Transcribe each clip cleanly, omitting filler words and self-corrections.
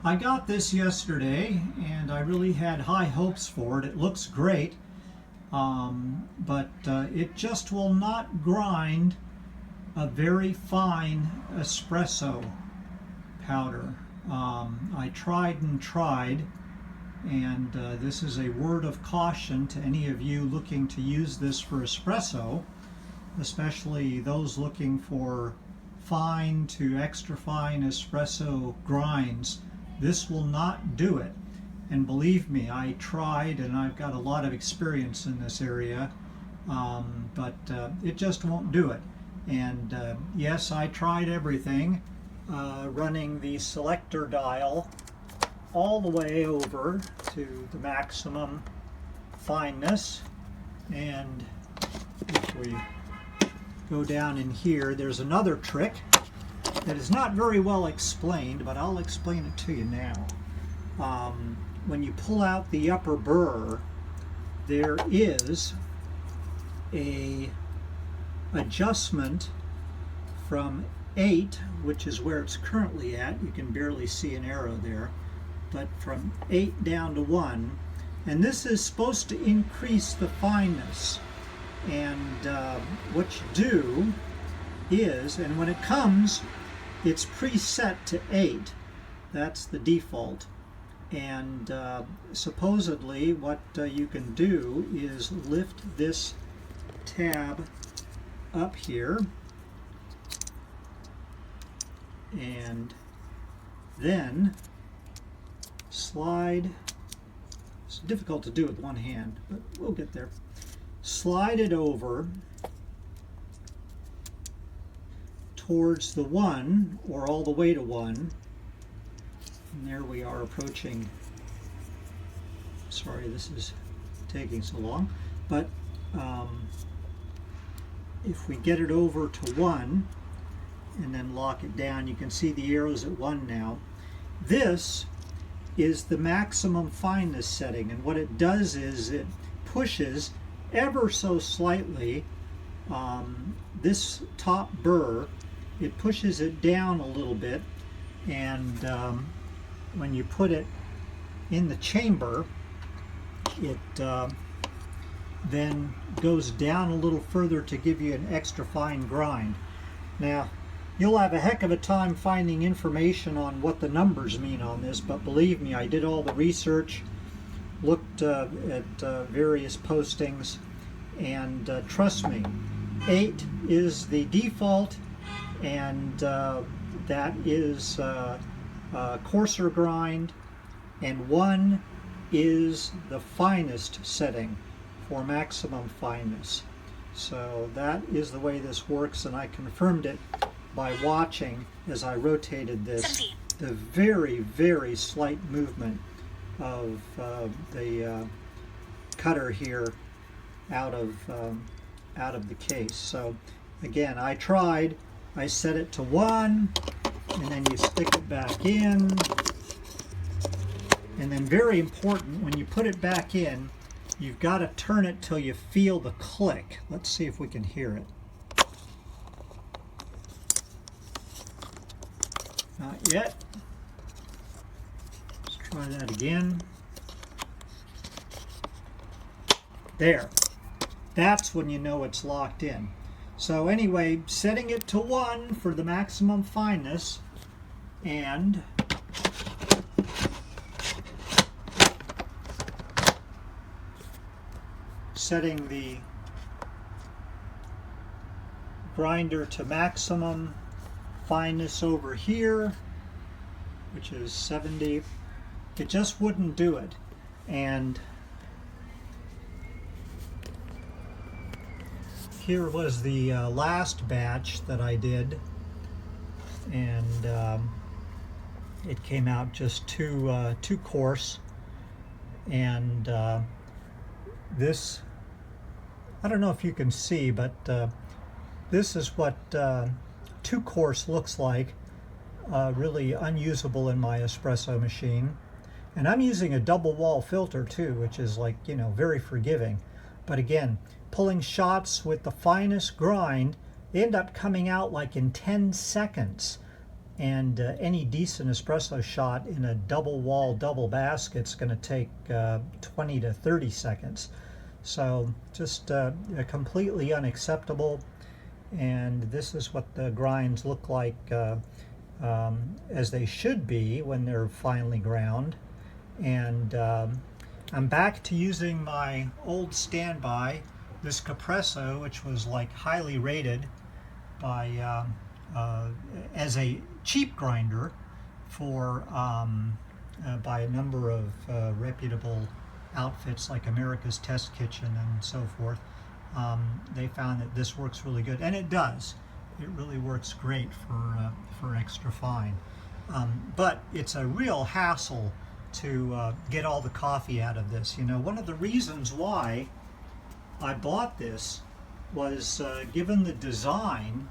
I got this yesterday and I really had high hopes for it. It looks great, but it just will not grind a very fine espresso powder. I tried and tried, and this is a word of caution to any of you looking to use this for espresso, especially those looking for fine to extra fine espresso grinds. This will not do it. And believe me, I tried and I've got a lot of experience in this area, but it just won't do it. And yes, I tried everything, running the selector dial all the way over to the maximum fineness. And if we go down in here, there's another trick that is not very well explained, but I'll explain it to you now. When you pull out the upper burr, there is a adjustment from 8, which is where it's currently at. You can barely see an arrow there, but from 8 down to 1, and this is supposed to increase the fineness. And what you do is, and when it comes, it's preset to 8. That's the default. And supposedly what you can do is lift this tab up here and then slide. It's difficult to do with one hand, but we'll get there. Slide it over towards the 1, or all the way to 1. And there we are approaching. Sorry, this is taking so long. But if we get it over to 1 and then lock it down, you can see the arrows at 1 now. This is the maximum fineness setting, and what it does is it pushes ever so slightly this top burr. It pushes it down a little bit, and when you put it in the chamber, it then goes down a little further to give you an extra fine grind. Now, you'll have a heck of a time finding information on what the numbers mean on this, but believe me, I did all the research, looked at various postings, and trust me, 8 is the default, and that is coarser grind, and 1 is the finest setting for maximum fineness. So that is the way this works, and I confirmed it by watching, as I rotated this, the very, very slight movement of the cutter here out of the case. So again, I tried. I set it to 1, and then you stick it back in. And then, very important, when you put it back in, you've got to turn it till you feel the click. Let's see if we can hear it. Not yet. Let's try that again. There. That's when you know it's locked in. So anyway, setting it to 1 for the maximum fineness, and setting the grinder to maximum fineness over here, which is 70. It just wouldn't do it. And here was the last batch that I did, and it came out just too coarse. And this, I don't know if you can see, but this is what too coarse looks like. Really unusable in my espresso machine. And I'm using a double wall filter too, which is, like, you know, very forgiving. But again, pulling shots with the finest grind, they end up coming out like in 10 seconds. and any decent espresso shot in a double wall, double basket is going to take 20 to 30 seconds. So just completely unacceptable. And this is what the grinds look like as they should be when they're finely ground. And I'm back to using my old standby, this Capresso, which was like highly rated by as a cheap grinder for by a number of reputable outfits like America's Test Kitchen and so forth. They found that this works really good, and it does. It really works great for extra fine. But it's a real hassle to get all the coffee out of this. You know, one of the reasons why I bought this was given the design,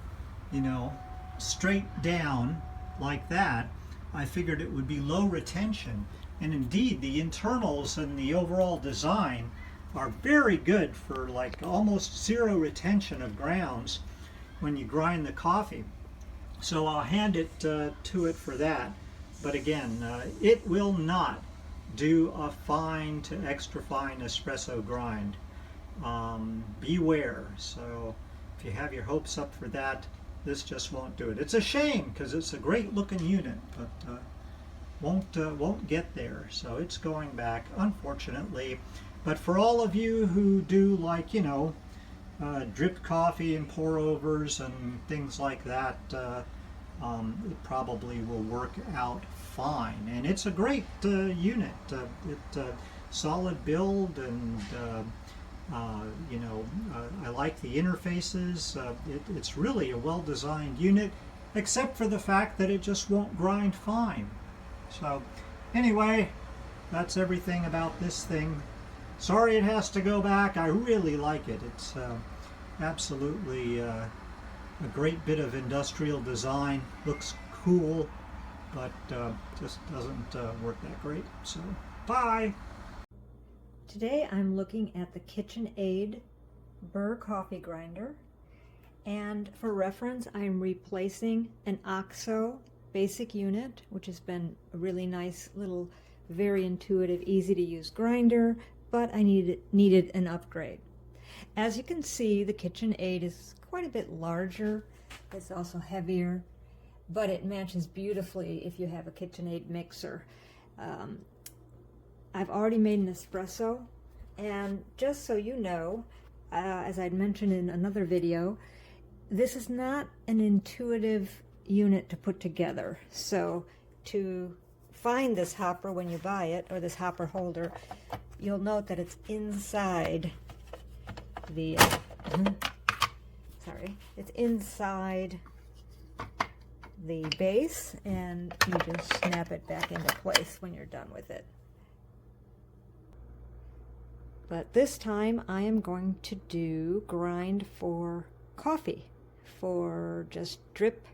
you know, straight down like that, I figured it would be low retention. And indeed, the internals and the overall design are very good for like almost zero retention of grounds when you grind the coffee. So I'll hand it to it for that. But again, it will not do a fine to extra fine espresso grind. Beware. So if you have your hopes up for that, this just won't do it. It's a shame because it's a great looking unit, but won't get there. So it's going back, unfortunately. But for all of you who do, like, you know, drip coffee and pour overs and things like that, it probably will work out fine. And it's a great unit. Solid build, and you know, I like the interfaces. It's really a well-designed unit, except for the fact that it just won't grind fine. So anyway, that's everything about this thing. Sorry it has to go back. I really like it. It's absolutely a great bit of industrial design. Looks cool, but just doesn't work that great. So bye. Today I'm looking at the KitchenAid Burr coffee grinder, and for reference I'm replacing an OXO basic unit, which has been a really nice little, very intuitive, easy to use grinder, but I needed an upgrade. As you can see, the KitchenAid is quite a bit larger. It's also heavier, but it matches beautifully if you have a KitchenAid mixer. I've already made an espresso, and just so you know, as I'd mentioned in another video, this is not an intuitive unit to put together. So to find this hopper when you buy it, or this hopper holder, you'll note that it's inside the it's inside the base, and you just snap it back into place when you're done with it. But this time I am going to do grind for coffee, for just drip,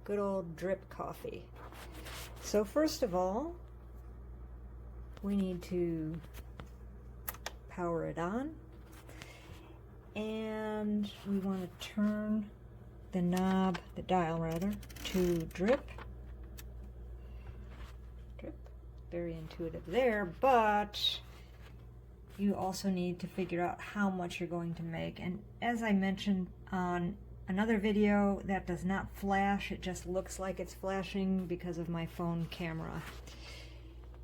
good old drip coffee. So first of all, we need to power it on, and we want to turn the knob, the dial rather, to drip. Drip, very intuitive there, but you also need to figure out how much you're going to make. And as I mentioned on another video, that does not flash. It just looks like it's flashing because of my phone camera.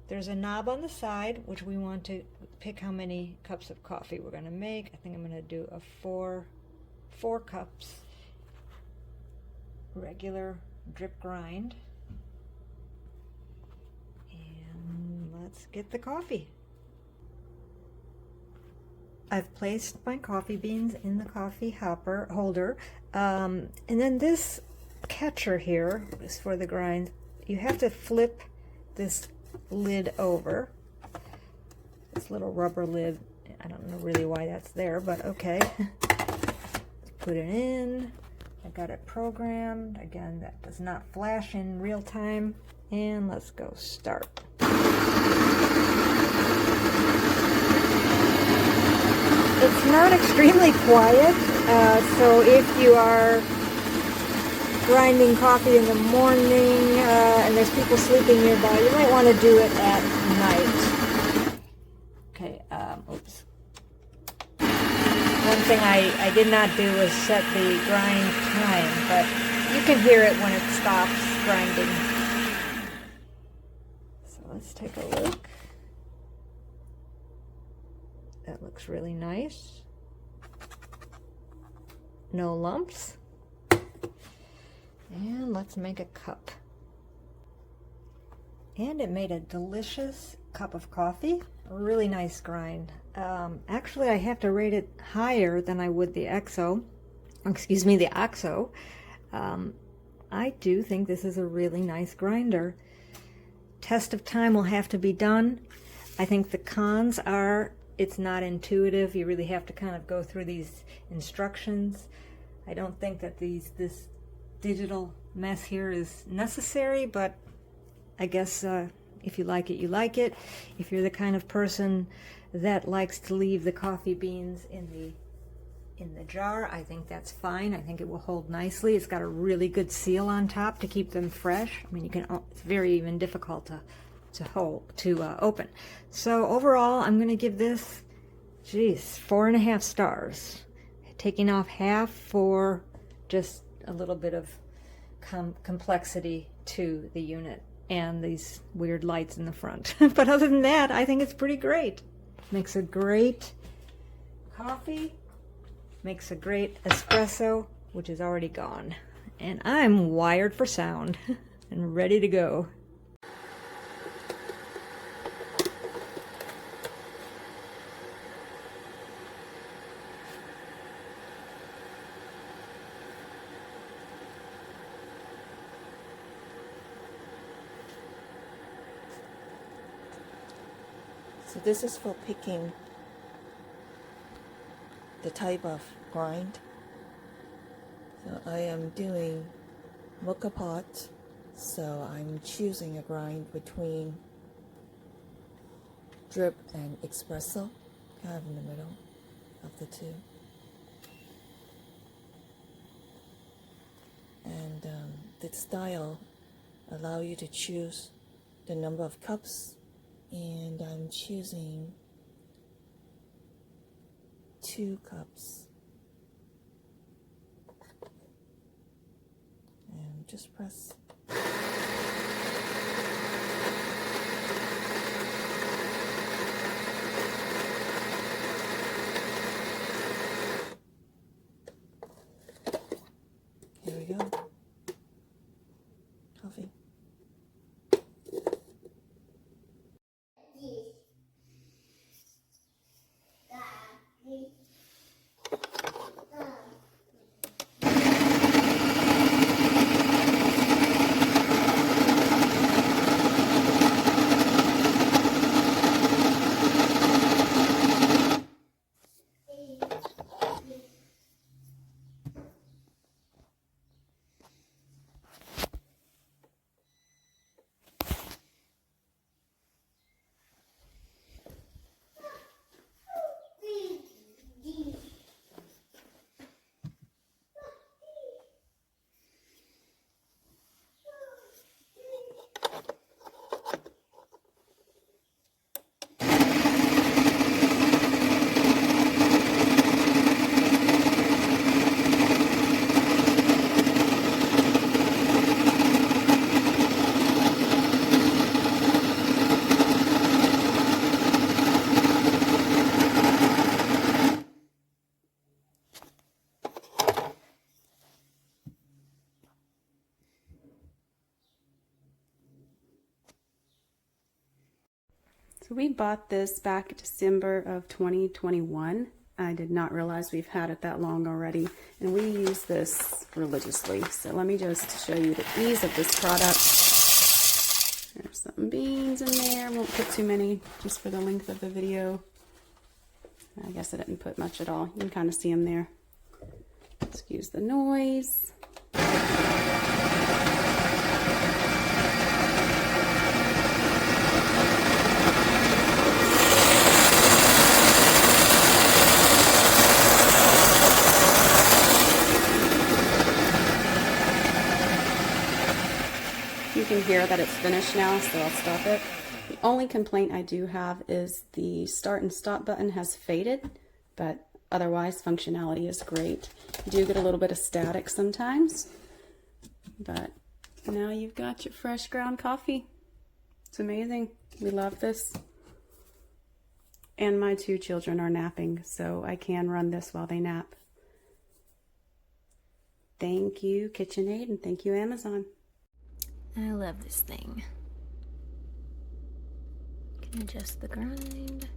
There's a knob on the side, which we want to pick how many cups of coffee we're going to make. I think I'm going to do a four cups regular drip grind. And let's get the coffee. I've placed my coffee beans in the coffee hopper holder, and then this catcher here is for the grind. You have to flip this lid over, this little rubber lid. I don't know really why that's there, but okay. Put it in. I got it programmed. Again, that does not flash in real time. And let's go start. It's not extremely quiet, so if you are grinding coffee in the morning and there's people sleeping nearby, you might want to do it at night. Okay, oops. One thing I did not do was set the grind time, but you can hear it when it stops grinding. So let's take a look. That looks really nice. No lumps. And let's make a cup. And it made a delicious cup of coffee. A really nice grind. Actually, I have to rate it higher than I would the XO. Excuse me, the OXO. I do think this is a really nice grinder. Test of time will have to be done. I think the cons are it's not intuitive. You really have to kind of go through these instructions. I don't think that this digital mess here is necessary, but I guess if you like it, you like it. If you're the kind of person that likes to leave the coffee beans in the jar, I think that's fine. I think it will hold nicely. It's got a really good seal on top to keep them fresh. I mean, it's very even difficult to open. So overall, I'm going to give this, 4.5 stars. Taking off half for just a little bit of complexity to the unit and these weird lights in the front. But other than that, I think it's pretty great. Makes a great coffee, makes a great espresso, which is already gone. And I'm wired for sound and ready to go. So this is for picking the type of grind. So I am doing mocha pot, so I'm choosing a grind between drip and espresso, kind of in the middle of the two. And the style allow you to choose the number of cups, and I'm choosing 2 cups. And just press. Here we go. Coffee. So we bought this back December of 2021. I did not realize we've had it that long already, and we use this religiously. So let me just show you the ease of this product. There's some beans in there. Won't put too many just for the length of the video. I guess I didn't put much at all. You can kind of see them there. Excuse the noise. hear that it's finished now, so I'll stop it. The only complaint I do have is the start and stop button has faded, but otherwise functionality is great. You do get a little bit of static sometimes, but now you've got your fresh ground coffee. It's amazing. We love this. And my 2 children are napping, so I can run this while they nap. Thank you, KitchenAid, and thank you, Amazon. I love this thing. You can adjust the grind,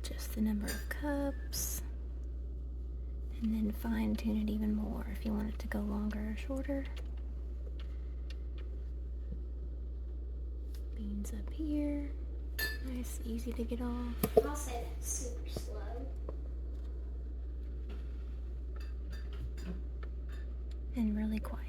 adjust the number of cups, and then fine tune it even more if you want it to go longer or shorter. Beans up here. Nice, easy to get off. I'll say that's super slow. And really quiet.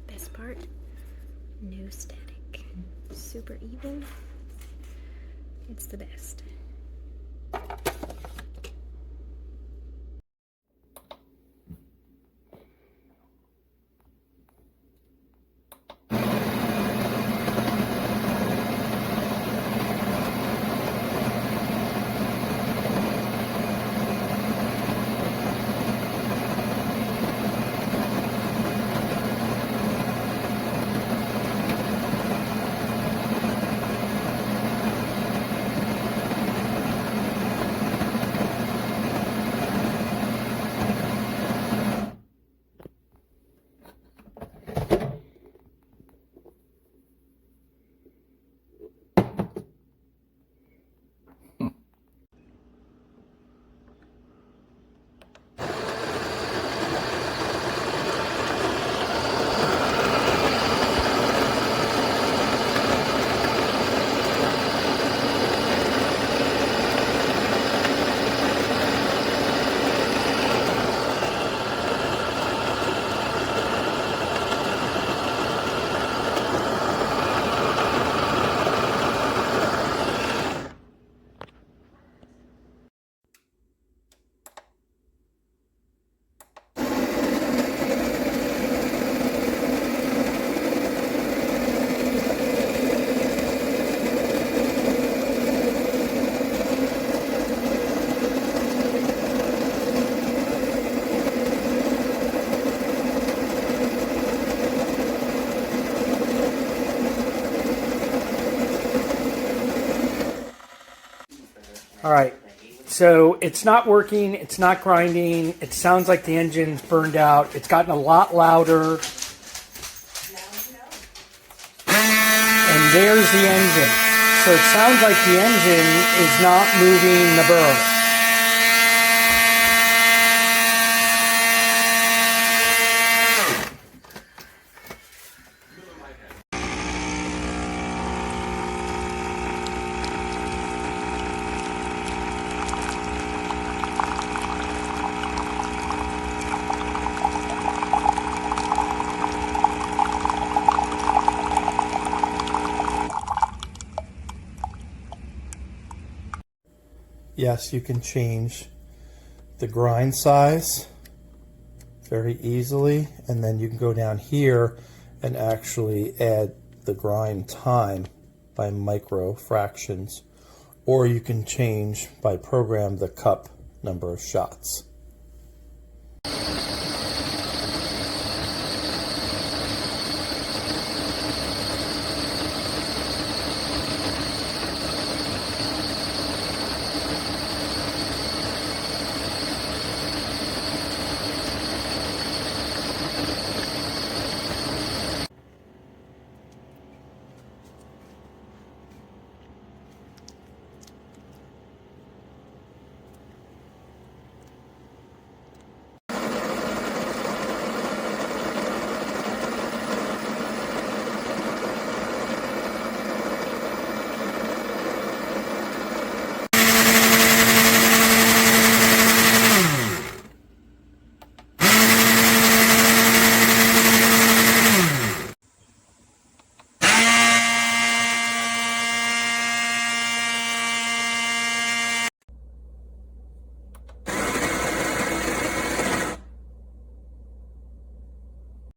Best part, no static. Super even. It's the best. All right, so it's not working, it's not grinding, it sounds like the engine's burned out, it's gotten a lot louder. And there's the engine. So it sounds like the engine is not moving the burr. Yes, you can change the grind size very easily, and then you can go down here and actually add the grind time by micro fractions, or you can change by program the cup number of shots.